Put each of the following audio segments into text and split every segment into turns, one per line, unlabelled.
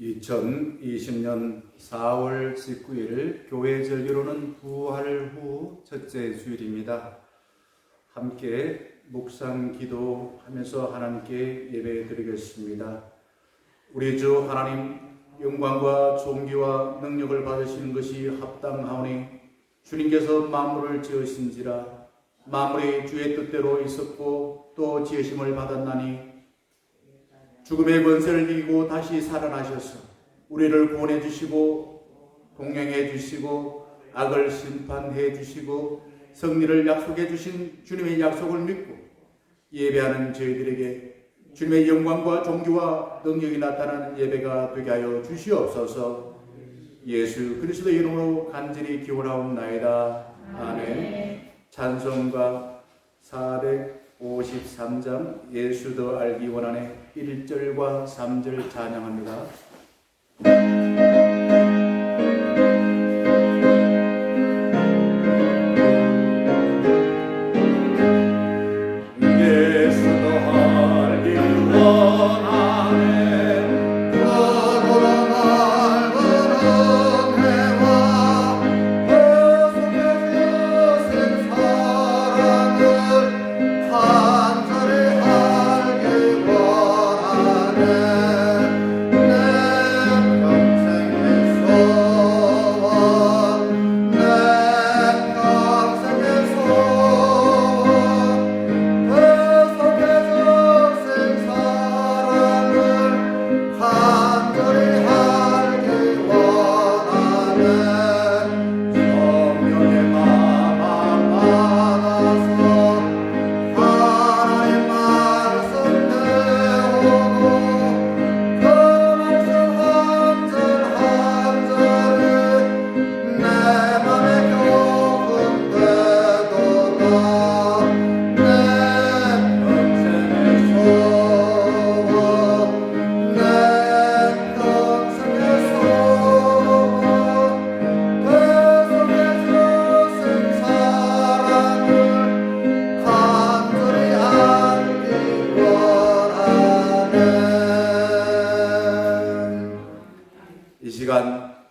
2020년 4월 19일 교회 절기로는 부활 후 첫째 주일입니다. 함께 묵상 기도하면서 하나님께 예배 드리겠습니다. 우리 주 하나님, 영광과 존귀와 능력을 받으시는 것이 합당하오니 주님께서 만물을 지으신지라 만물이 주의 뜻대로 있었고 또 지으심을 받았나니 죽음의 권세를 이기고 다시 살아나셔서 우리를 구원해 주시고 동행해 주시고 악을 심판해 주시고 승리를 약속해 주신 주님의 약속을 믿고 예배하는 저희들에게 주님의 영광과 존귀와 능력이 나타나는 예배가 되게 하여 주시옵소서. 예수 그리스도의 이름으로 간절히 기원하옵나이다. 아멘. 찬송가 453장 예수 더 알기 원하네 1절과 3절 찬양합니다.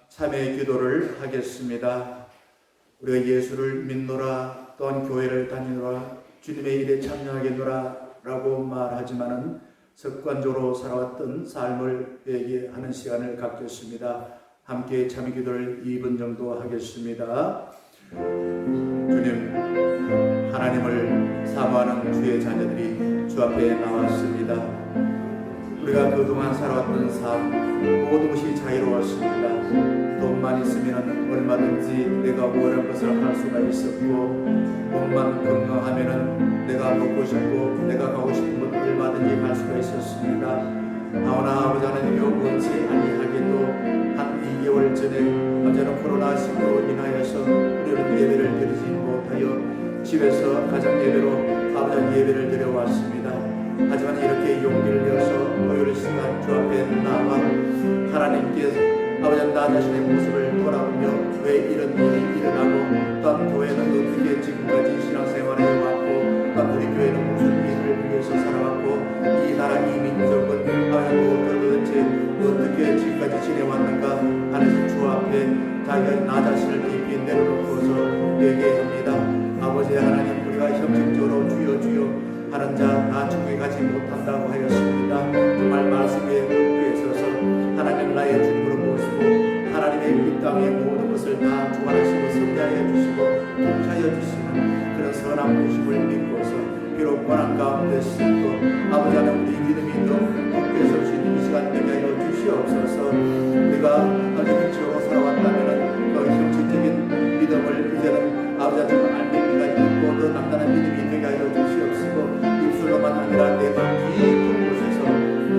참회의 기도를 하겠습니다. 우리가 예수를 믿노라 또한 교회를 다니노라 주님의 일에 참여하겠노라 라고 말하지만은 습관적으로 살아왔던 삶을 회개하는 시간을 갖겠습니다. 함께 참회 기도를 2분 정도 하겠습니다. 주님, 하나님을 사모하는 주의 자녀들이 주 앞에 나왔습니다. 우리가 그동안 살아왔던 삶 모든 것이 자유로웠습니다. 돈만 있으면 얼마든지 내가 원하는 것을 할 수가 있었고 몸만 건강하면 내가 먹고 싶고 내가 가고 싶은 곳 얼마든지 갈 수가 있었습니다. 하오나 아버지 하나님 원치 아니하게도 한 2개월 전에 어제는 코로나19로 인하여서 우리는 예배를 드리지 못하여 집에서 가정 예배로 아버지 예배를 드려왔습니다. 하지만 이렇게 용기를 내어서 토요일 시간 주 앞에 나와 하나님께서 아버지 나 자신의 모습을 돌아보며 왜 이런 일이 일어나고 또한 교회는 어떻게 지금까지 신앙생활을 해왔고 또한 우리 교회는 무슨 일을 위해서 살아왔고 이 나라 이 민족은 도대체 어떻게 지금까지 지내왔는가 하는 주 앞에 자기가 나 자신을 깊이 내려놓고서 얘기합니다. 아버지 하나님 우리가 형식적으로 주여 주여 하는 자 다 천국에 가지 못한다고 하였습니다. 정말 말씀에 엎드려 있어서 하나님 나의 주님으로 모시고 하나님의 이 땅의 모든 것을 다 주관하시고 섭리하여 주시고 통치하여 주시는 그런 선한 모심을 믿고서 비록 고난 가운데서도 아버지 하나님 우리 믿음이 더 굳게 설 수 있는 이 시간 되게 하여 주시옵소서. 우리가 아주 형식으로 살아왔다면 그 형식적인 믿음을 이제는 아버지 하나님 알맹이가 있고 더 남다른 믿음이 되게 하여 주시옵시고 입술로만 아니라 내 맘 깊은 곳에서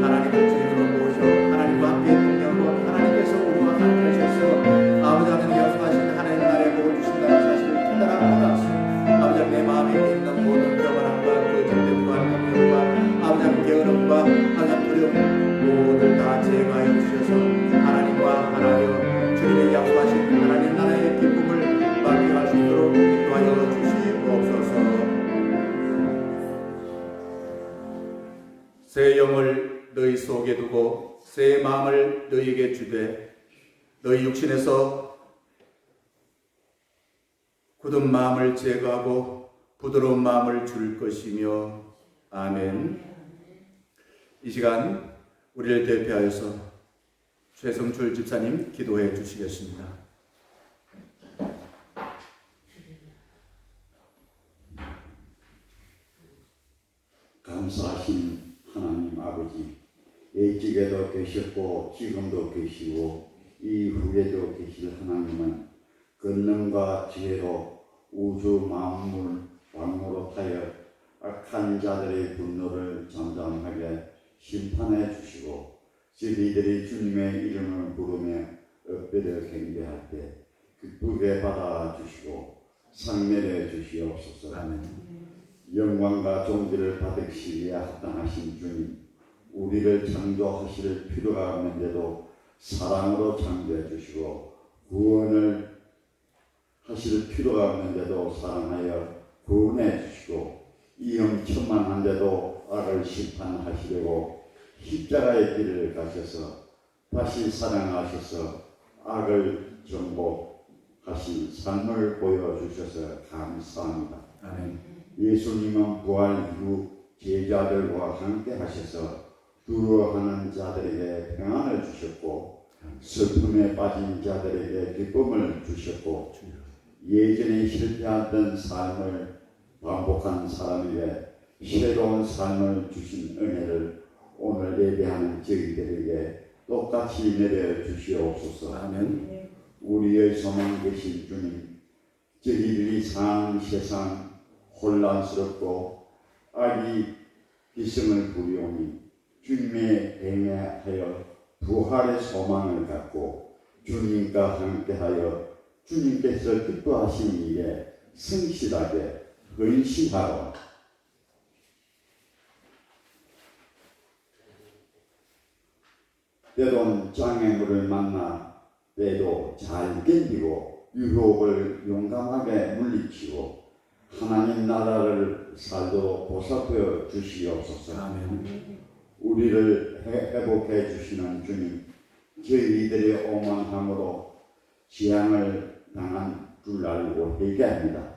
하나님을 주님으로 모셔 하나님과 함께 동행하고 하나님께서 우리와 함께 하셔서 아버지 하나님 약속하신 하나님 나라에 모아주신다는 사실을 깨달아 받았습니다. 아버지 내 마음에 있는 모든 교만함과 거짓됨과 공명과 아버지 하나님 게으름과 아버지 두려움 모두 다 제거하여 주셔서 하나님과 하나여 주님의 약속하신 하나님 나라의 기쁨을 발견할 수 있도록 인도하여 주시옵소서. 새 영을 너희 속에 두고 새 마음을 너희에게 주되 너희 육신에서 굳은 마음을 제거하고 부드러운 마음을 줄 것이며 아멘. 이 시간 우리를 대표하여서 최성출 집사님 기도해 주시겠습니다.
감사하신 하나님 아버지, 예직에도 계셨고 지금도 계시고 이후에도 계실 하나님은 권능과 지혜로 우주 만물 방무로 하여 악한 자들의 분노를 잠잠하게 심판해 주시고 저희들이 주님의 이름을 부르며 엎드려 경배할 때 기쁘게 받아 주시고 상멸해 주시옵소서.
아멘.
영광과 존귀를 받으시기에 합당하신 주님, 우리를 창조하실 필요가 없는데도 사랑으로 창조해 주시고 구원을 하실 필요가 없는데도 사랑하여 구원해 주시고 위험천만한데도 악을 심판하시려고 십자가의 길을 가셔서 다시 사랑하셔서 악을 정복하신 삶을 보여주셔서 감사합니다.
아멘.
예수님은 부활 이후 제자들과 함께 하셔서 두려워하는 자들에게 평안을 주셨고 슬픔에 빠진 자들에게 기쁨을 주셨고 예전에 실패하던 삶을 반복한 사람에게 새로운 삶을 주신 은혜를 오늘 예배하는 저희들에게 똑같이 내려 주시옵소서.
아멘.
우리의 소망 되신 주님, 저희들이 사는 세상 혼란스럽고 악이 기승을 부리오니 주님의 행하여 부활의 소망을 갖고 주님과 함께하여 주님께서 기뻐하신 일에 성실하게 헌신하고 때론 장애물을 만나 때도 잘 견디고 유혹을 용감하게 물리치고 하나님 나라를 살도록 보살펴 주시옵소서.
아멘.
우리를 회복해 주시는 주님, 저희들의 오만함으로 지향을 당한 줄 알고 회개합니다.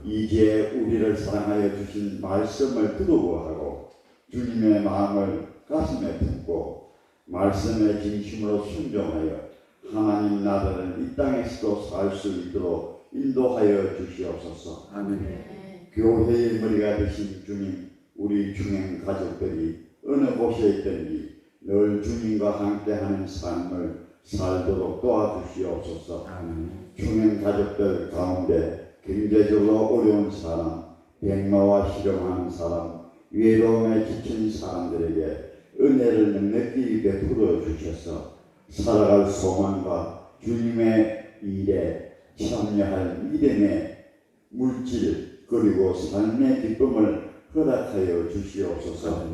이제 우리를 사랑하여 주신 말씀을 두려워하고 주님의 마음을 가슴에 품고 말씀의 진심으로 순종하여 하나님 나라를 이 땅에서도 살 수 있도록 인도하여 주시옵소서.
아멘.
교회의 머리가 되신 주님, 우리 중행 가족들이 어느 곳에 있든지 늘 주님과 함께하는 삶을 살도록 도와주시옵소서.
아멘.
중행 가족들 가운데 경제적으로 어려운 사람, 백마와 실험하는 사람, 외로움에 지친 사람들에게 은혜를 넉넉히 베풀어 주셔서 살아갈 소망과 주님의 일에 참여할 믿음의 물질 그리고 삶의 기쁨을 허락하여 주시옵소서.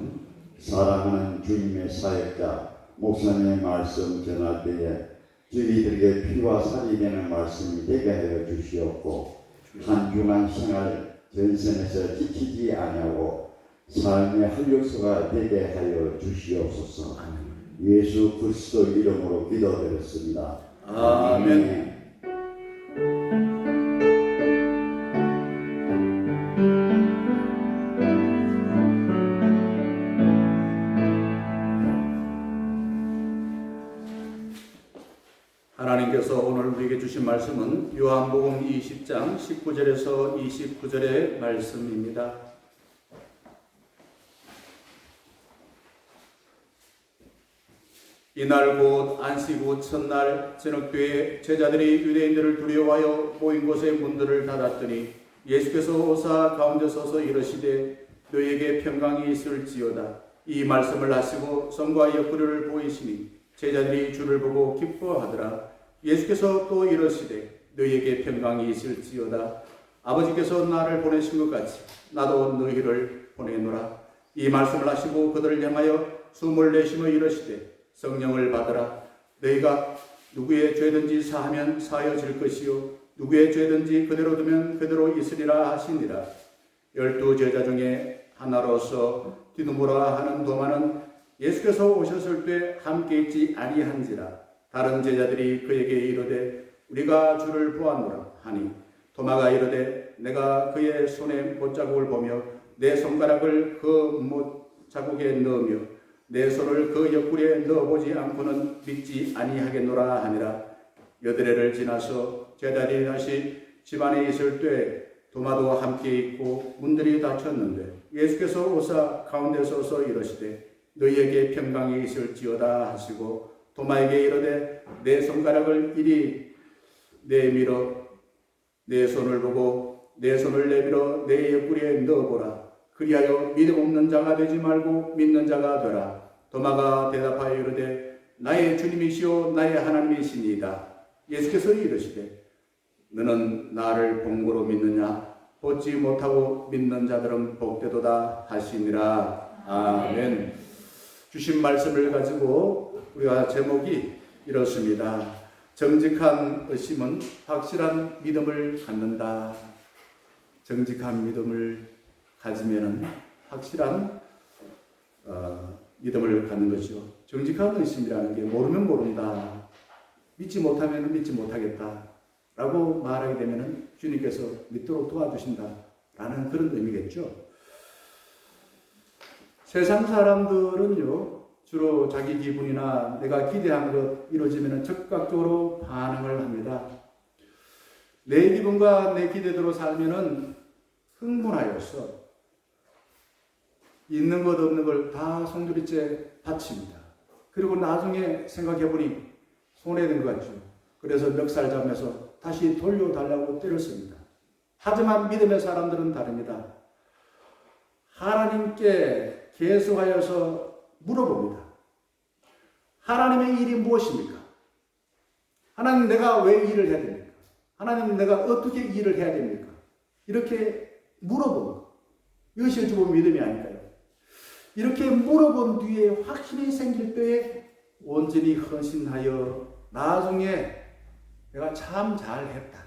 사랑하는 주님의 사역자 목사님의 말씀 전할 때에 저희들에게 피와 살이 되는 말씀이 되게 하여 주시옵고 한 주간 생활 전선에서 지치지 아니하고 삶의 활력소가 되게 하여 주시옵소서. 예수 그리스도 이름으로 기도드렸습니다.
아멘. 하나님께서 오늘 우리에게 주신 말씀은 요한복음 20장 19절에서 29절의 말씀입니다. 이날 곧 안식 후 첫날 저녁때에 제자들이 유대인들을 두려워하여 모인 곳의 문들을 닫았더니 예수께서 오사 가운데 서서 이르시되 너희에게 평강이 있을지어다. 이 말씀을 하시고 성과 옆구리를 보이시니 제자들이 주를 보고 기뻐하더라. 예수께서 또 이르시되 너희에게 평강이 있을지어다. 아버지께서 나를 보내신 것 같이 나도 너희를 보내노라. 이 말씀을 하시고 그들을 향하여 숨을 내쉬며 이르시되 성령을 받으라. 너희가 누구의 죄든지 사하면 사하여질 것이요 누구의 죄든지 그대로 두면 그대로 있으리라 하시니라. 12 제자 중에 하나로서 디두모라 하는 도마는 예수께서 오셨을 때 함께 있지 아니한지라. 다른 제자들이 그에게 이르되 우리가 주를 보았노라 하니 도마가 이르되 내가 그의 손에 못자국을 보며 내 손가락을 그 못자국에 넣으며 내 손을 그 옆구리에 넣어보지 않고는 믿지 아니하겠노라 하니라. 여드레를 지나서 제자들이 다시 집안에 있을 때 도마도 함께 있고 문들이 닫혔는데 예수께서 오사 가운데 서서 이르시되 너희에게 평강이 있을지어다 하시고 도마에게 이르되 내 손가락을 이리 내밀어 내 손을 보고 내 손을 내밀어 내 옆구리에 넣어보라. 그리하여 믿음 없는 자가 되지 말고 믿는 자가 되라. 도마가 대답하여 이르되 나의 주님이시오 나의 하나님이시니이다. 예수께서 이르시되 너는 나를 본고로 믿느냐? 보지 못하고 믿는 자들은 복되도다 하시니라. 아멘. 주신 말씀을 가지고 우리가 제목이 이렇습니다. 정직한 의심은 확실한 믿음을 갖는다. 정직한 믿음을 가지면 확실한 믿음을 갖는 것이죠. 정직한 의심이라는 게 모르면 모른다. 믿지 못하면 믿지 못하겠다. 라고 말하게 되면 주님께서 믿도록 도와주신다. 라는 그런 의미겠죠. 세상 사람들은요, 주로 자기 기분이나 내가 기대한 것 이루어지면 즉각적으로 반응을 합니다. 내 기분과 내 기대대로 살면은 흥분하여서 있는 것 없는 걸 다 송두리째 바칩니다. 그리고 나중에 생각해보니 손해된 것 같죠. 그래서 멱살 잡면서 다시 돌려달라고 때를 씁니다. 하지만 믿음의 사람들은 다릅니다. 하나님께 계속하여서 물어봅니다. 하나님의 일이 무엇입니까? 하나님 내가 왜 일을 해야 됩니까? 하나님 내가 어떻게 일을 해야 됩니까? 이렇게 물어보는 것. 이것이 어찌 보면 믿음이 아닐까요? 이렇게 물어본 뒤에 확신이 생길 때에 온전히 헌신하여 나중에 내가 참 잘했다.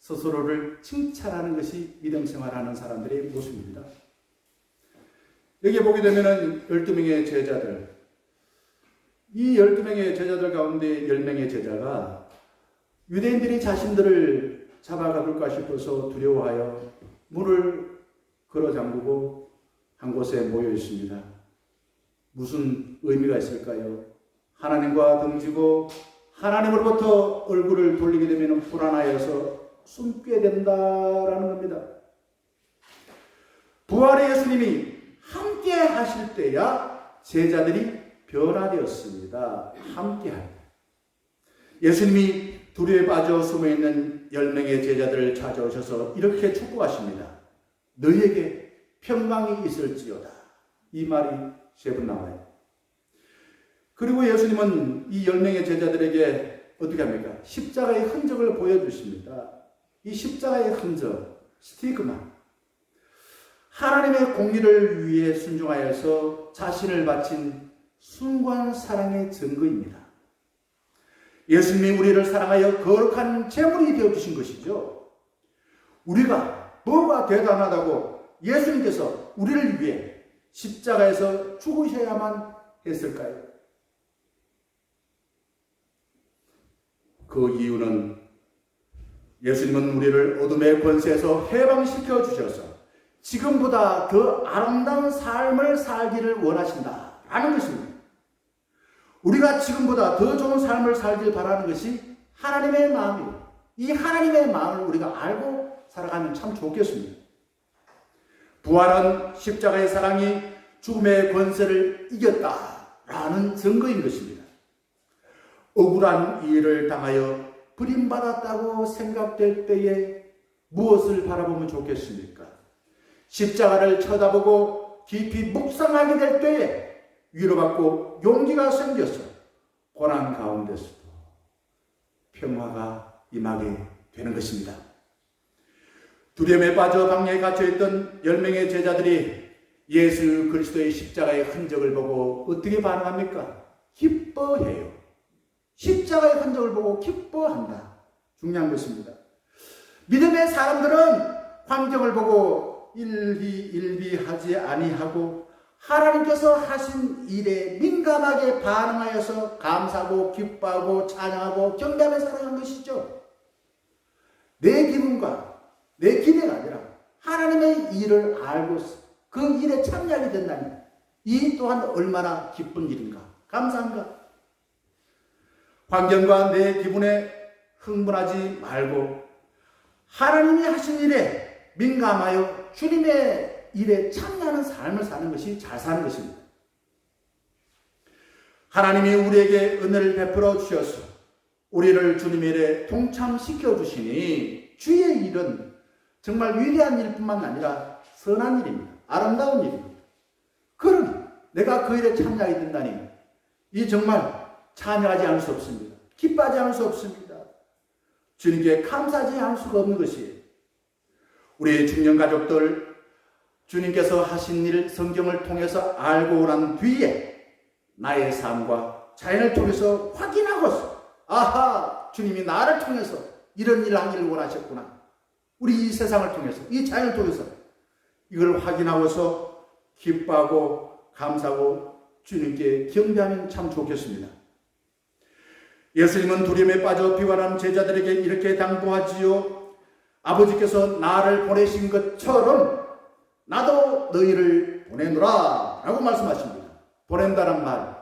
스스로를 칭찬하는 것이 믿음 생활하는 사람들의 모습입니다. 여기 보게 되면 12명의 제자들, 이 12명의 제자들 가운데 10명의 제자가 유대인들이 자신들을 잡아가둘까 싶어서 두려워하여 문을 걸어 잠그고 한 곳에 모여 있습니다. 무슨 의미가 있을까요? 하나님과 등지고 하나님으로부터 얼굴을 돌리게 되면 불안하여서 숨게 된다라는 겁니다. 부활의 예수님이 함께 하실 때야 제자들이 변화되었습니다. 함께 할 때. 예수님이 두려에 빠져 숨어있는 10명의 제자들을 찾아오셔서 이렇게 축복하십니다. 너희에게 평강이 있을지어다. 이 말이 세 번 나와요. 그리고 예수님은 이 10명의 제자들에게 어떻게 합니까? 십자가의 흔적을 보여주십니다. 이 십자가의 흔적, 스티그마. 하나님의 공의를 위해 순종하여서 자신을 바친 숭고한 사랑의 증거입니다. 예수님이 우리를 사랑하여 거룩한 제물이 되어주신 것이죠. 우리가 뭐가 대단하다고 예수님께서 우리를 위해 십자가에서 죽으셔야만 했을까요? 그 이유는 예수님은 우리를 어둠의 권세에서 해방시켜 주셔서 지금보다 더 아름다운 삶을 살기를 원하신다라는 것입니다. 우리가 지금보다 더 좋은 삶을 살길 바라는 것이 하나님의 마음이에요. 이 하나님의 마음을 우리가 알고 살아가면 참 좋겠습니다. 부활은 십자가의 사랑이 죽음의 권세를 이겼다라는 증거인 것입니다. 억울한 일을 당하여 버림받았다고 생각될 때에 무엇을 바라보면 좋겠습니까? 십자가를 쳐다보고 깊이 묵상하게 될 때에 위로받고 용기가 생겨서 고난 가운데서도 평화가 임하게 되는 것입니다. 두려움에 빠져 방해에 갇혀있던 10명의 제자들이 예수 그리스도의 십자가의 흔적을 보고 어떻게 반응합니까? 기뻐해요. 십자가의 흔적을 보고 기뻐한다. 중요한 것입니다. 믿음의 사람들은 환경을 보고 일희일비하지 아니하고 하나님께서 하신 일에 민감하게 반응하여서 감사하고 기뻐하고 찬양하고 경배하며 살아가는 것이죠. 내 기분과 내 기대가 아니라 하나님의 일을 알고서 그 일에 참여하게 된다니 이 또한 얼마나 기쁜 일인가, 감사한가. 환경과 내 기분에 흥분하지 말고 하나님이 하신 일에 민감하여 주님의 일에 참여하는 삶을 사는 것이 잘 사는 것입니다. 하나님이 우리에게 은혜를 베풀어 주셔서 우리를 주님의 일에 동참시켜 주시니 주의 일은 정말 위대한 일뿐만 아니라 선한 일입니다. 아름다운 일입니다. 그러니 내가 그 일에 참여하게 된다니 이 정말 참여하지 않을 수 없습니다. 기뻐하지 않을 수 없습니다. 주님께 감사하지 않을 수가 없는 것이에요. 우리 중년 가족들 주님께서 하신 일 성경을 통해서 알고 난 뒤에 나의 삶과 자연을 통해서 확인하고서 아하, 주님이 나를 통해서 이런 일을 하기를 원하셨구나. 우리 이 세상을 통해서, 이 자연을 통해서 이걸 확인하고서 기뻐하고 감사하고 주님께 경배하면 참 좋겠습니다. 예수님은 두려움에 빠져 비관하는 제자들에게 이렇게 당부하지요. 아버지께서 나를 보내신 것처럼 나도 너희를 보내노라 라고 말씀하십니다. 보낸다는 말,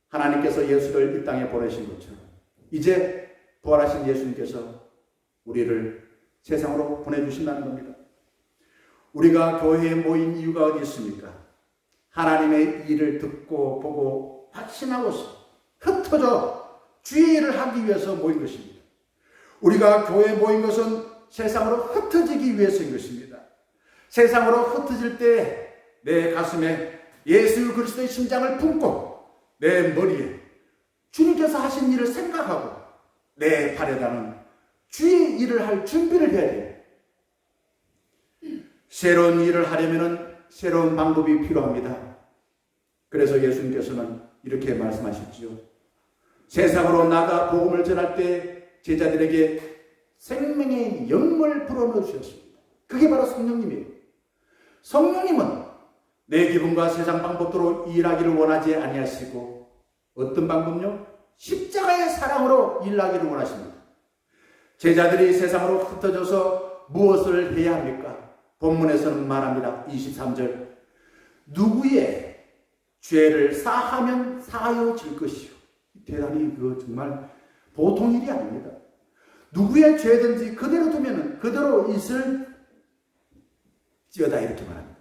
하나님께서 예수를 이 땅에 보내신 것처럼 이제 부활하신 예수님께서 우리를 세상으로 보내주신다는 겁니다. 우리가 교회에 모인 이유가 어디 있습니까? 하나님의 일을 듣고 보고 확신하고서 흩어져 주의 일을 하기 위해서 모인 것입니다. 우리가 교회에 모인 것은 세상으로 흩어지기 위해서인 것입니다. 세상으로 흩어질 때 내 가슴에 예수 그리스도의 심장을 품고 내 머리에 주님께서 하신 일을 생각하고 내 발에다는 주의 일을 할 준비를 해야 돼요. 새로운 일을 하려면 새로운 방법이 필요합니다. 그래서 예수님께서는 이렇게 말씀하셨지요. 세상으로 나가 복음을 전할 때 제자들에게 생명의 영을 불어넣어 주셨습니다. 그게 바로 성령님이에요. 성령님은 내 기분과 세상 방법대로 일하기를 원하지 아니하시고 어떤 방법요? 십자가의 사랑으로 일하기를 원하십니다. 제자들이 세상으로 흩어져서 무엇을 해야 합니까? 본문에서는 말합니다. 23절 누구의 죄를 사하면 사하여질 것이요. 대단히 정말 보통 일이 아닙니다. 누구의 죄든지 그대로 두면 그대로 있을지어다 이렇게 말합니다.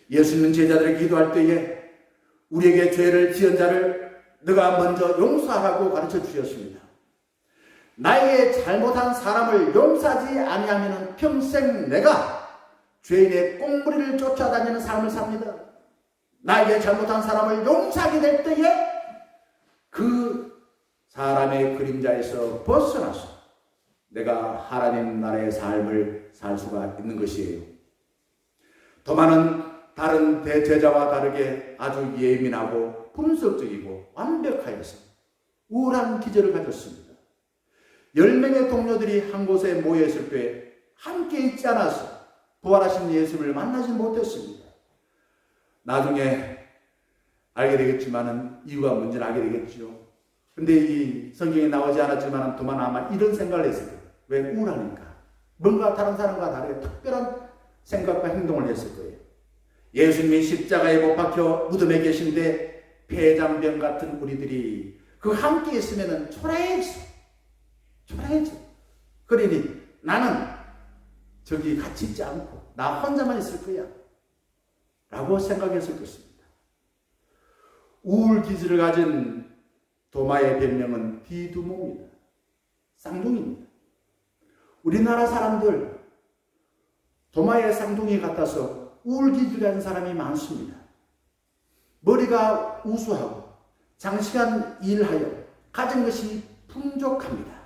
예수님은 제자들에게 기도할 때에 우리에게 죄를 지은 자를 너가 먼저 용서하라고 가르쳐 주셨습니다. 나에게 잘못한 사람을 용서하지 아니하면 평생 내가 죄인의 꽁무니를 쫓아다니는 삶을 삽니다. 나에게 잘못한 사람을 용서하게 될 때에 그 사람의 그림자에서 벗어나서 내가 하나님 나라의 삶을 살 수가 있는 것이에요. 도마는 다른 대제자와 다르게 아주 예민하고 분석적이고 완벽하여서 우울한 기질을 가졌습니다. 10명의 동료들이 한 곳에 모여있을 때 함께 있지 않아서 부활하신 예수를 만나지 못했습니다. 나중에 알게 되겠지만 이유가 뭔지는 알게 되겠죠. 근데 이 성경에 나오지 않았지만 도마는 아마 이런 생각을 했을 거예요. 왜? 우울하니까. 뭔가 다른 사람과 다르게 특별한 생각과 행동을 했을 거예요. 예수님이 십자가에 못 박혀 무덤에 계신데 폐장병 같은 우리들이 그 함께 있으면 초라해져. 그러니 나는 저기 같이 있지 않고 나 혼자만 있을 거야 라고 생각했을 것입니다. 우울 기질을 가진 도마의 별명은 디두모입니다. 쌍둥이입니다. 우리나라 사람들 도마의 쌍둥이 같아서 우울 기질을 가진 사람이 많습니다. 머리가 우수하고 장시간 일하여 가진 것이 풍족합니다.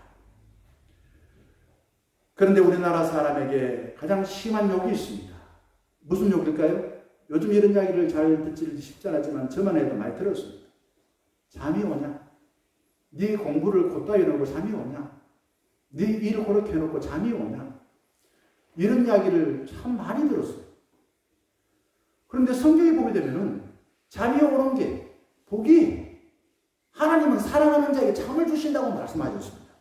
그런데 우리나라 사람에게 가장 심한 욕이 있습니다. 무슨 욕일까요? 요즘 이런 이야기를 잘 듣지 쉽지 않았지만 저만 해도 많이 들었습니다. 잠이 오냐? 네 공부를 곧다 해놓고 잠이 오냐? 네 일을 그렇게 해놓고 잠이 오냐? 이런 이야기를 참 많이 들었어요. 그런데 성경에 보게 되면은 잠이 오는 게 복이 하나님은 사랑하는 자에게 잠을 주신다고 말씀하셨습니다.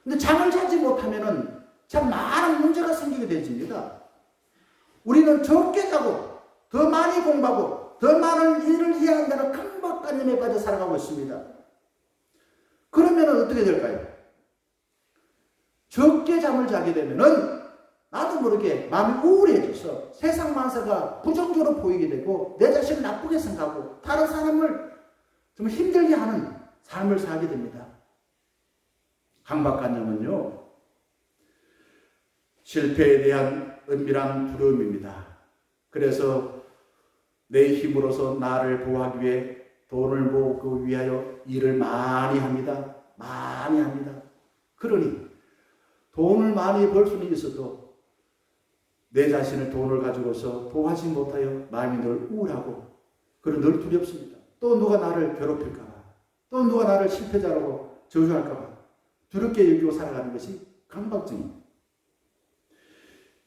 근데 잠을 자지 못하면은 참 많은 문제가 생기게 되집니다. 우리는 적게 자고 더 많이 공부하고 더 많은 일을 해야 한다는 강박관념에 빠져 살아가고 있습니다. 그러면 어떻게 될까요? 적게 잠을 자게 되면은 나도 모르게 마음이 우울해져서 세상 만사가 부정적으로 보이게 되고 내 자신을 나쁘게 생각하고 다른 사람을 좀 힘들게 하는 삶을 살게 됩니다. 강박관념은요, 실패에 대한 은밀한 두려움입니다. 그래서 내 힘으로서 나를 보호하기 위해 돈을 모으기 위하여 일을 많이 합니다. 많이 합니다. 그러니 돈을 많이 벌 수는 있어도 내 자신을 돈을 가지고서 보호하지 못하여 마음이 늘 우울하고 그리고 늘 두렵습니다. 또 누가 나를 괴롭힐까 봐, 또 누가 나를 실패자라고 저주할까 봐 두렵게 여기고 살아가는 것이 강박증입니다.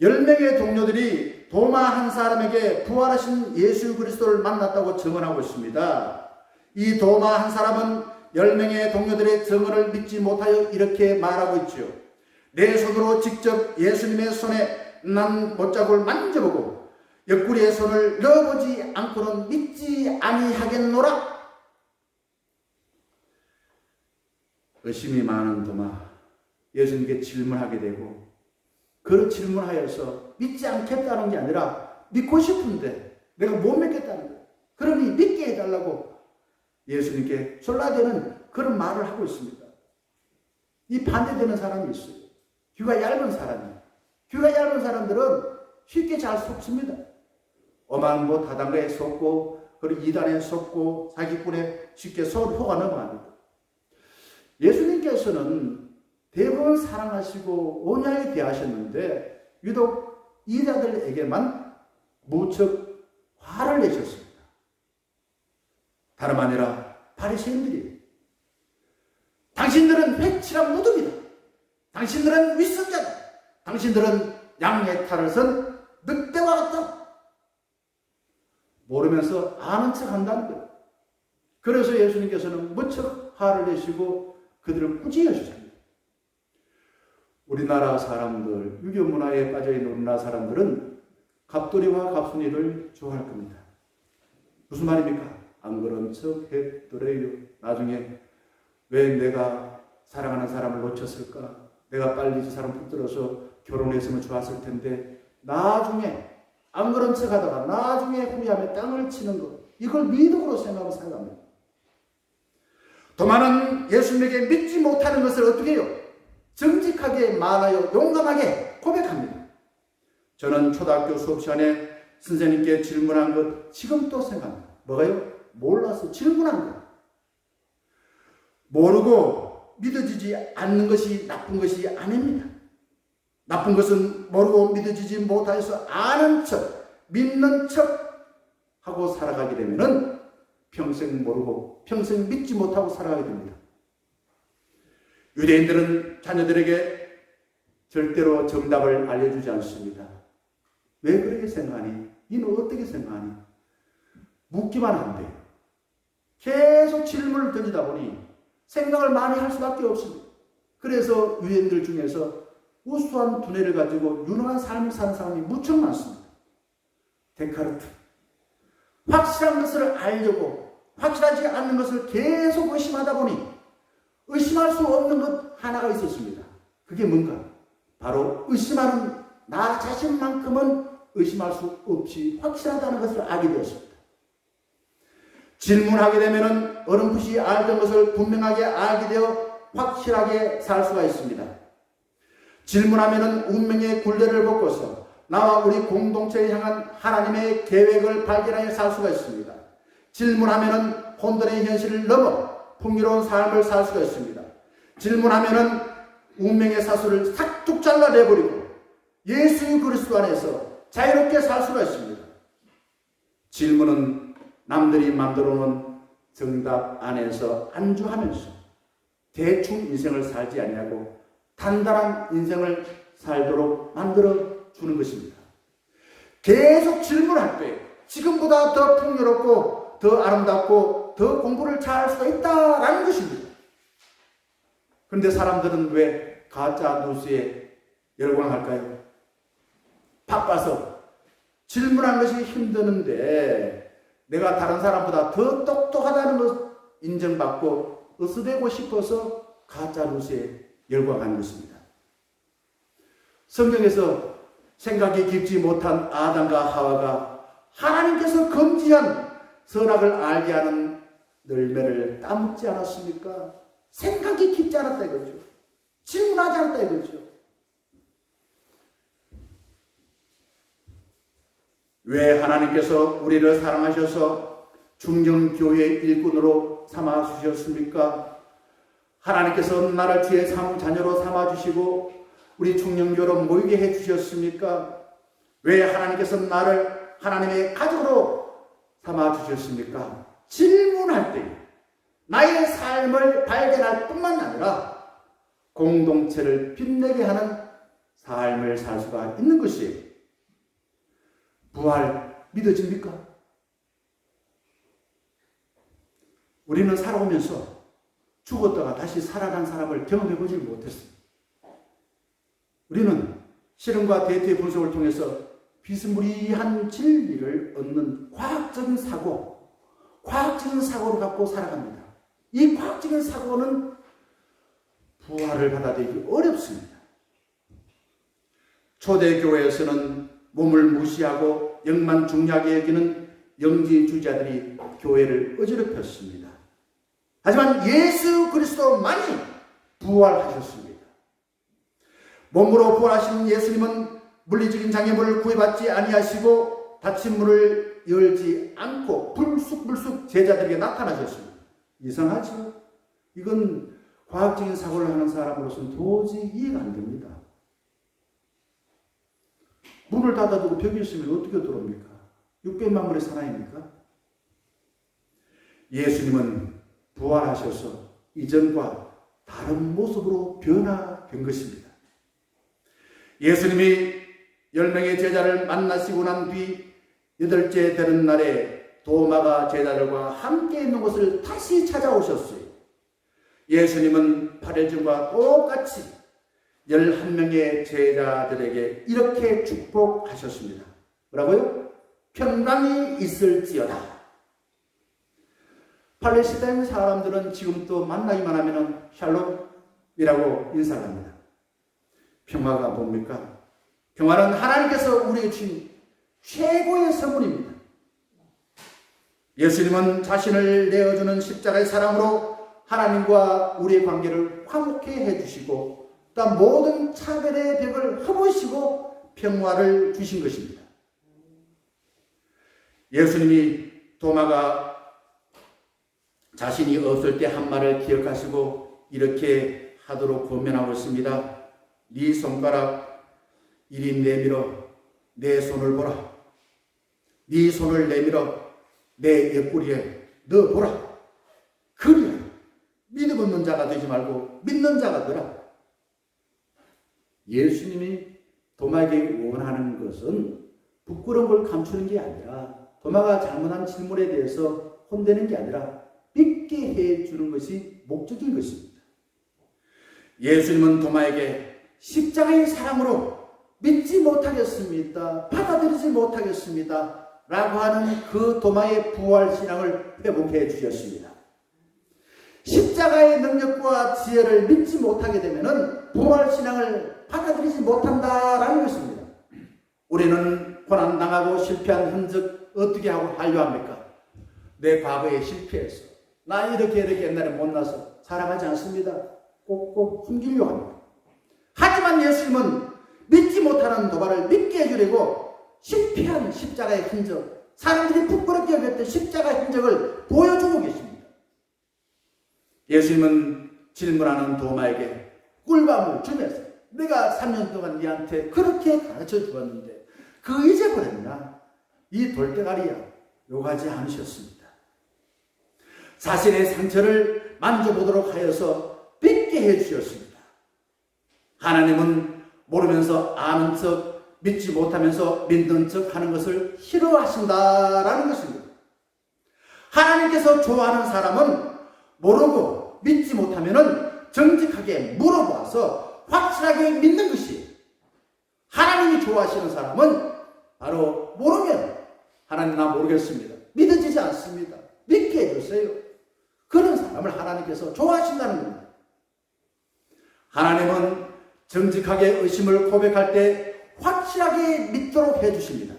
10명의 동료들이 도마 한 사람에게 부활하신 예수 그리스도를 만났다고 증언하고 있습니다. 이 도마 한 사람은 10명의 동료들의 증언을 믿지 못하여 이렇게 말하고 있죠. 내 손으로 직접 예수님의 손에 난 못자국을 만져보고 옆구리에 손을 넣어보지 않고는 믿지 아니하겠노라. 의심이 많은 도마, 예수님께 질문하게 되고 그 질문하여서 믿지 않겠다는 게 아니라 믿고 싶은데 내가 못 믿겠다는 거예요. 그러니 믿게 해달라고 예수님께 졸라대는 그런 말을 하고 있습니다. 이 반대되는 사람이 있어요. 귀가 얇은 사람이에요. 귀가 얇은 사람들은 쉽게 잘 속습니다. 어망고 다단계에 속고 그리고 이단에 속고 사기꾼에 쉽게 속아 넘어갑니다. 예수님께서는 대부분 사랑하시고 온유하게 대하셨는데 유독 이자들에게만 무척 화를 내셨습니다. 다름 아니라 바리새인들이에요. 당신들은 회칠한 무덤이다. 당신들은 윗선자다. 당신들은 양의 탈을 선 늑대와 같다. 모르면서 아는 척 한다는 거예요. 그래서 예수님께서는 무척 화를 내시고 그들을 꾸짖어 주십니다. 우리나라 사람들, 유교 문화에 빠져있는 우리나라 사람들은 갑돌이와 갑순이를 좋아할 겁니다. 무슨 말입니까? 안 그런 척 했더래요. 나중에 왜 내가 사랑하는 사람을 놓쳤을까? 내가 빨리 저 사람 붙들어서 결혼했으면 좋았을 텐데 나중에 안 그런 척 하다가 나중에 후회하며 땅을 치는 것, 이걸 미덕으로 생각하고 살아갑니다. 도마는 예수님에게 믿지 못하는 것을 어떻게 해요? 정직하게 말하여 용감하게 고백합니다. 저는 초등학교 수업 시간에 선생님께 질문한 것 지금도 생각합니다. 뭐가요? 몰라서 질문한 것. 모르고 믿어지지 않는 것이 나쁜 것이 아닙니다. 나쁜 것은 모르고 믿어지지 못해서 아는 척, 믿는 척 하고 살아가게 되면은 평생 모르고 평생 믿지 못하고 살아가게 됩니다. 유대인들은 자녀들에게 절대로 정답을 알려주지 않습니다. 왜 그렇게 생각하니? 너는 어떻게 생각하니? 묻기만 하면 돼요. 계속 질문을 던지다 보니 생각을 많이 할 수밖에 없습니다. 그래서 유대인들 중에서 우수한 두뇌를 가지고 유능한 삶을 사는 사람이 무척 많습니다. 데카르트. 확실한 것을 알려고 확실하지 않는 것을 계속 의심하다 보니 의심할 수 없는 것 하나가 있었습니다. 그게 뭔가? 바로 의심하는 나 자신만큼은 의심할 수 없이 확실하다는 것을 알게 되었습니다. 질문하게 되면 어렴풋이 알던 것을 분명하게 알게 되어 확실하게 살 수가 있습니다. 질문하면 운명의 굴레를 벗고서 나와 우리 공동체에 향한 하나님의 계획을 발견하여 살 수가 있습니다. 질문하면 혼돈의 현실을 넘어 풍요로운 삶을 살 수가 있습니다. 질문하면은 운명의 사슬을 싹둑 잘라내버리고 예수 그리스도 안에서 자유롭게 살 수가 있습니다. 질문은 남들이 만들어 놓은 정답 안에서 안주하면서 대충 인생을 살지 아니하고 단단한 인생을 살도록 만들어 주는 것입니다. 계속 질문할 거예요. 지금보다 더 풍요롭고 더 아름답고 더 공부를 잘할 수가 있다라는 것입니다. 그런데 사람들은 왜 가짜 뉴스에 열광할까요? 바빠서 질문하는 것이 힘드는데 내가 다른 사람보다 더 똑똑하다는 것 인정받고 으스대고 싶어서 가짜 뉴스에 열광하는 것입니다. 성경에서 생각이 깊지 못한 아담과 하와가 하나님께서 금지한 선악을 알게 하는 열매를 따먹지 않았습니까? 생각이 깊지 않았다 이거죠. 질문하지 않았다 이거죠. 왜 하나님께서 우리를 사랑하셔서 중정교회 일꾼으로 삼아주셨습니까? 하나님께서 나를 주의 자녀로 삼아주시고 우리 중정교로 모이게 해주셨습니까? 왜 하나님께서 나를 하나님의 가족으로 삼아주셨습니까? 질문할 때 나의 삶을 발견할 뿐만 아니라 공동체를 빛내게 하는 삶을 살 수가 있는 것이에요. 부활 믿어집니까? 우리는 살아오면서 죽었다가 다시 살아난 사람을 경험해보지 못했습니다. 우리는 실험과 데이터의 분석을 통해서 비스무리한 진리를 얻는 과학적인 사고를 갖고 살아갑니다. 이 과학적인 사고는 부활을 받아들이기 어렵습니다. 초대교회에서는 몸을 무시하고 영만 중요하게 여기는 영지주의자들이 교회를 어지럽혔습니다. 하지만 예수 그리스도만이 부활하셨습니다. 몸으로 부활하신 예수님은 물리적인 장애물을 구해받지 아니하시고 닫힌 문을 열지 않고 불쑥불쑥 제자들에게 나타나셨습니다. 이상하죠? 이건 과학적인 사고를 하는 사람으로서는 도저히 이해가 안 됩니다. 문을 닫아두고 벽이 있으면 어떻게 들어옵니까? 600만 분의 사나이입니까? 예수님은 부활하셔서 이전과 다른 모습으로 변화된 것입니다. 예수님이 10명의 제자를 만나시고 난 뒤 8째 되는 날에 도마가 제자들과 함께 있는 곳을 다시 찾아오셨어요. 예수님은 8일 전과 똑같이 11명의 제자들에게 이렇게 축복하셨습니다. 뭐라고요? 평강이 있을지어다. 팔레스타인 사람들은 지금도 만나기만 하면 샬롬이라고 인사를 합니다. 평화가 뭡니까? 평화는 하나님께서 우리에게 주신 최고의 선물입니다. 예수님은 자신을 내어주는 십자가의 사랑으로 하나님과 우리의 관계를 화목해 해주시고 또한 모든 차별의 벽을 허무시고 평화를 주신 것입니다. 예수님이 도마가 자신이 없을 때 한 말을 기억하시고 이렇게 하도록 권면하고 있습니다. 네 손가락 이리 내밀어 내 손을 보라. 네 손을 내밀어 내 옆구리에 넣어보라. 그리야 믿음 없는 자가 되지 말고 믿는 자가 되라. 예수님이 도마에게 원하는 것은 부끄러운 걸 감추는 게 아니라 도마가 잘못한 질문에 대해서 혼내는 게 아니라 믿게 해주는 것이 목적인 것입니다. 예수님은 도마에게 십자가의 사랑으로 믿지 못하겠습니다. 받아들이지 못하겠습니다. 라고 하는 그 도마의 부활신앙을 회복해 주셨습니다. 십자가의 능력과 지혜를 믿지 못하게 되면 부활신앙을 받아들이지 못한다라는 것입니다. 우리는 고난당하고 실패한 흔적 어떻게 하려 합니까? 내 과거에 실패해서 나 이렇게 옛날에 못나서 살아가지 않습니다. 꼭꼭 숨기려고 합니다. 하지만 예수님은 믿지 못하는 도발을 믿게 해주려고 실패한 십자가의 흔적, 사람들이 부끄럽게 여겼던 십자가의 흔적을 보여주고 계십니다. 예수님은 질문하는 도마에게 꿀밤을 주면서 내가 3년 동안 네한테 그렇게 가르쳐 주었는데 그 잊어버렸냐? 이 돌대가리야. 욕하지 않으셨습니다. 자신의 상처를 만져보도록 하여서 빗게 해주셨습니다. 하나님은 모르면서 아는 척 믿지 못하면서 믿는 척 하는 것을 싫어하신다라는 것입니다. 하나님께서 좋아하는 사람은 모르고 믿지 못하면은 정직하게 물어봐서 확실하게 믿는 것이, 하나님이 좋아하시는 사람은 바로 모르면 하나님 나 모르겠습니다, 믿어지지 않습니다, 믿게 해주세요, 그런 사람을 하나님께서 좋아하신다는 겁니다. 하나님은 정직하게 의심을 고백할 때 확실하게 믿도록 해주십니다.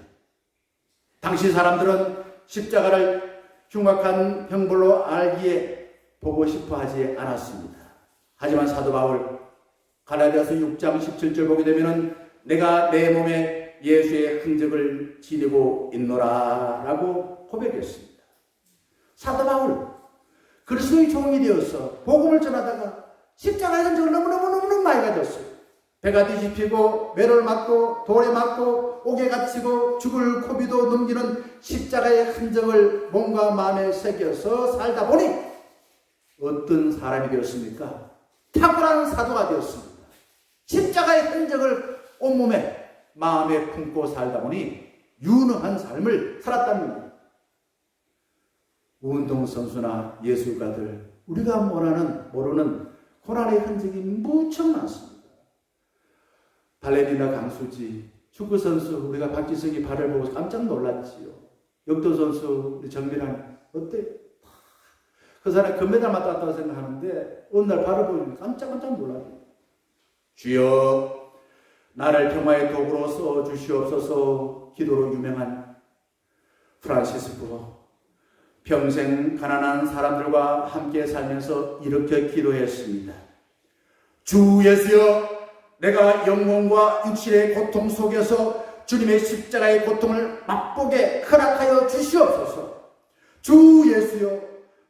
당시 사람들은 십자가를 흉악한 형벌로 알기에 보고 싶어 하지 않았습니다. 하지만 사도 바울 갈라디아서 6장 17절 보게 되면은 내가 내 몸에 예수의 흔적을 지니고 있노라 라고 고백했습니다. 사도 바울 그리스도의 종이 되어서 복음을 전하다가 십자가의 흔적을 너무너무 많이 가졌어요. 배가 뒤집히고 매를 맞고 돌에 맞고 옥에 갇히고 죽을 고비도 넘기는 십자가의 흔적을 몸과 마음에 새겨서 살다 보니 어떤 사람이 되었습니까? 탁월한 사도가 되었습니다. 십자가의 흔적을 온몸에 마음에 품고 살다 보니 유능한 삶을 살았다는 겁니다. 운동선수나 예술가들, 우리가 모르는 고난의 흔적이 무척 많습니다. 발레리나 강수지, 축구선수 우리가 박지성이 발을 보고 깜짝 놀랐지요. 역도선수 우리 정미란 어때? 그 사람 금메달 맞았다고 생각하는데 어느 날 발을 보니 깜짝 놀랐어요. 주여 나를 평화의 도구로 써주시옵소서. 기도로 유명한 프란시스코, 평생 가난한 사람들과 함께 살면서 이렇게 기도했습니다. 주 예수여, 내가 영혼과 육신의 고통 속에서 주님의 십자가의 고통을 맛보게 허락하여 주시옵소서. 주 예수여,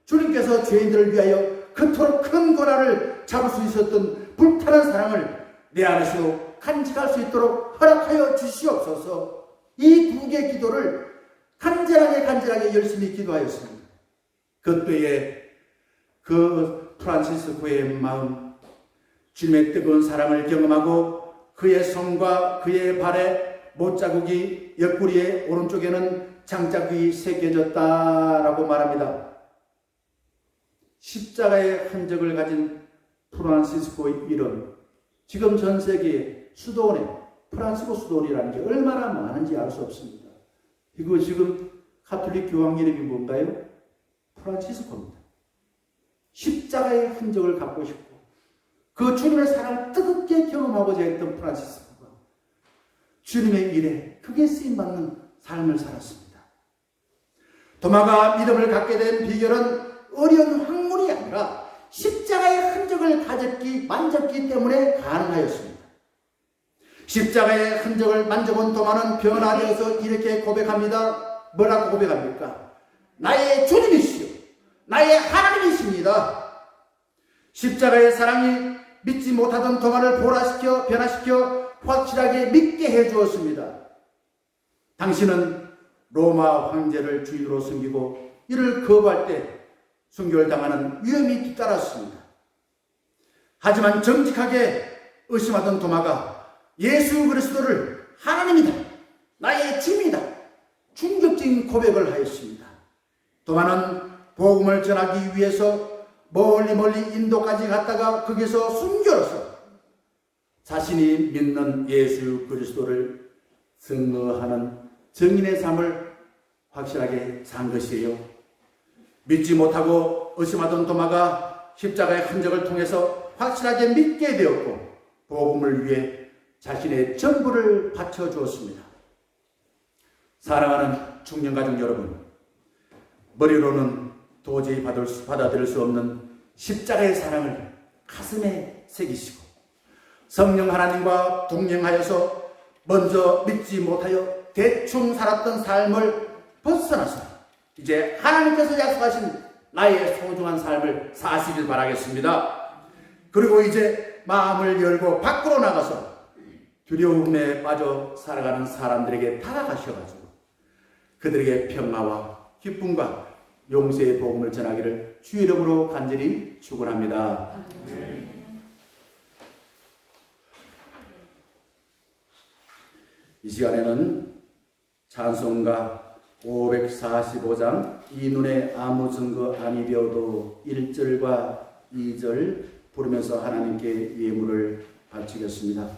주님께서 죄인들을 위하여 그토록 큰 고난을 잡을 수 있었던 불타는 사랑을 내 안에서 간직할 수 있도록 허락하여 주시옵소서. 이 두 개의 기도를 간절하게 열심히 기도하였습니다. 그때에 그 프란시스코의 마음, 주님의 뜨거운 사랑을 경험하고 그의 손과 그의 발에 못자국이, 옆구리의 오른쪽에는 장자국이 새겨졌다라고 말합니다. 십자가의 흔적을 가진 프란시스코의 이름, 지금 전 세계에 수도원에 프란시스코 수도원이라는 게 얼마나 많은지 알 수 없습니다. 이거 지금 가톨릭 교황 이름이 뭔가요? 프란시스코입니다. 십자가의 흔적을 갖고 싶고 그 주님의 사랑을 뜨겁게 경험하고자 했던 프란시스코가 주님의 일에 크게 쓰임받는 삶을 살았습니다. 도마가 믿음을 갖게 된 비결은 어려운 학문이 아니라 십자가의 흔적을 만졌기 때문에 가능하였습니다. 십자가의 흔적을 만져본 도마는 변화되어서 이렇게 고백합니다. 뭐라고 고백합니까? 나의 주님이시오, 나의 하나님이십니다. 십자가의 사랑이 믿지 못하던 도마를 변화시켜 확실하게 믿게 해주었습니다. 당신은 로마 황제를 주인으로 섬기고 이를 거부할 때 순교당하는 위험이 뒤따랐습니다. 하지만 정직하게 의심하던 도마가 예수 그리스도를 하나님이다, 나의 주님이다, 충격적인 고백을 하였습니다. 도마는 복음을 전하기 위해서 멀리 인도까지 갔다가 거기서 순교로서 자신이 믿는 예수 그리스도를 증거하는 증인의 삶을 확실하게 산 것이에요. 믿지 못하고 의심하던 도마가 십자가의 흔적을 통해서 확실하게 믿게 되었고 복음을 위해 자신의 전부를 바쳐 주었습니다. 사랑하는 중년가족 여러분, 머리로는 도저히 받아들일 수 없는 십자가의 사랑을 가슴에 새기시고 성령 하나님과 동행하여서 먼저 믿지 못하여 대충 살았던 삶을 벗어나서 이제 하나님께서 약속하신 나의 소중한 삶을 사시길 바라겠습니다. 그리고 이제 마음을 열고 밖으로 나가서 두려움에 빠져 살아가는 사람들에게 다가가셔가지고 그들에게 평화와 기쁨과 용서의 복음을 전하기를 주 이름으로 간절히 축원합니다. 이 시간에는 찬송가 545장 이 눈에 아무 증거 아니 되어도 1절과 2절 부르면서 하나님께 예물을 바치겠습니다.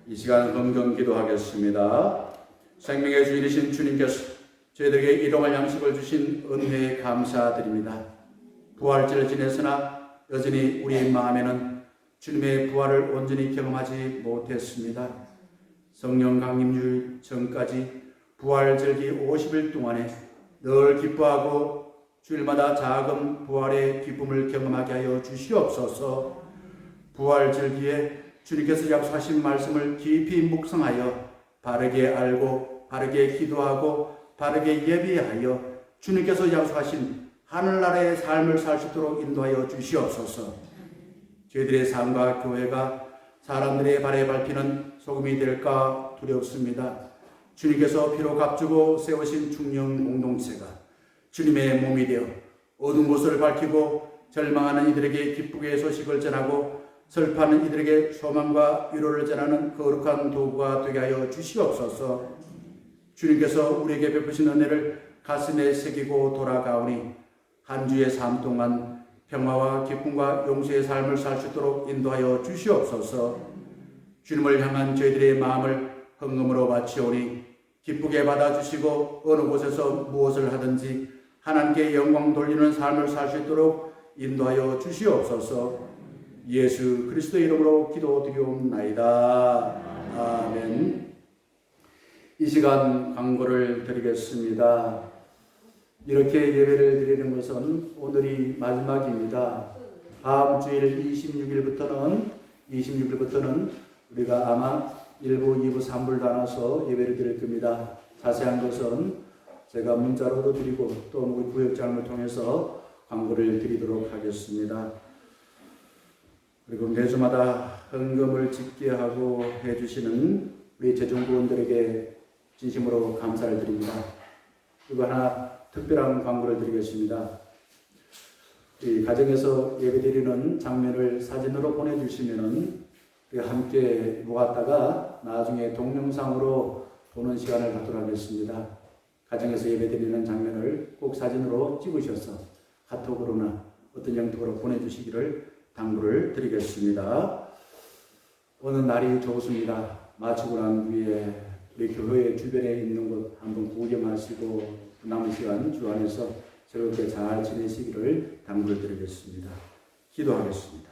이 시간 건강 기도하겠습니다. 생명의 주인이신 주님께서 저희들에게 일용할 양식을 주신 은혜에 감사드립니다. 부활절을 지냈으나 여전히 우리의 마음에는 주님의 부활을 온전히 경험하지 못했습니다. 성령 강림주일 전까지 부활절기 50일 동안에 늘 기뻐하고 주일마다 작은 부활의 기쁨을 경험하게 하여 주시옵소서. 부활절기에 주님께서 약속하신 말씀을 깊이 묵상하여 바르게 알고 바르게 기도하고 바르게 예비하여 주님께서 약속하신 하늘나라의 삶을 살 수 있도록 인도하여 주시옵소서. 저희들의 삶과 교회가 사람들의 발에 밟히는 소금이 될까 두렵습니다. 주님께서 피로 값주고 세우신 중령 공동체가 주님의 몸이 되어 어두운 곳을 밝히고 절망하는 이들에게 기쁘게 소식을 전하고 슬퍼하는 이들에게 소망과 위로를 전하는 거룩한 도구가 되게 하여 주시옵소서. 주님께서 우리에게 베푸신 은혜를 가슴에 새기고 돌아가오니 한 주의 삶 동안 평화와 기쁨과 용서의 삶을 살 수 있도록 인도하여 주시옵소서. 주님을 향한 저희들의 마음을 헌금으로 바치오니 기쁘게 받아주시고 어느 곳에서 무엇을 하든지 하나님께 영광 돌리는 삶을 살 수 있도록 인도하여 주시옵소서. 예수 그리스도의 이름으로 기도드리옵나이다. 아멘. 이 시간 광고를 드리겠습니다. 이렇게 예배를 드리는 것은 오늘이 마지막입니다. 다음 주일 26일부터는 우리가 아마 1부, 2부, 3부를 나눠서 예배를 드릴 겁니다. 자세한 것은 제가 문자로도 드리고 또 우리 구역장을 통해서 광고를 드리도록 하겠습니다. 그리고 매주마다 헌금을 짓게 하고 해주시는 우리 재정부원들에게 진심으로 감사를 드립니다. 그리고 하나 특별한 광고를 드리겠습니다. 이 가정에서 예배드리는 장면을 사진으로 보내주시면은 함께 모았다가 나중에 동영상으로 보는 시간을 갖도록 하겠습니다. 가정에서 예배드리는 장면을 꼭 사진으로 찍으셔서 카톡으로나 어떤 형태로 보내주시기를 당부를 드리겠습니다. 오늘 날이 좋습니다. 마치고 난 뒤에 우리 교회 주변에 있는 곳 한번 구경하시고 남은 시간 주 안에서 즐겁게 잘 지내시기를 당부를 드리겠습니다. 기도하겠습니다.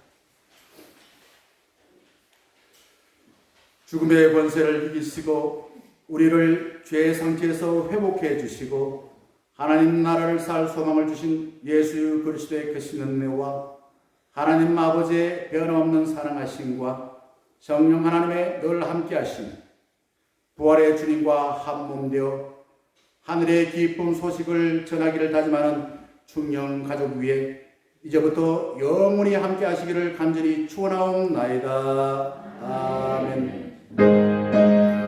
죽음의 권세를 이기시고 우리를 죄의 상태에서 회복해 주시고 하나님 나라를 살 소망을 주신 예수 그리스도의 크신 은혜와 하나님 아버지의 변함없는 사랑하심과 성령 하나님의 늘 함께하심, 부활의 주님과 한몸 되어 하늘의 기쁜 소식을 전하기를 다짐하는 중령 가족 위에 이제부터 영원히 함께하시기를 간절히 축원하옵나이다. 아멘.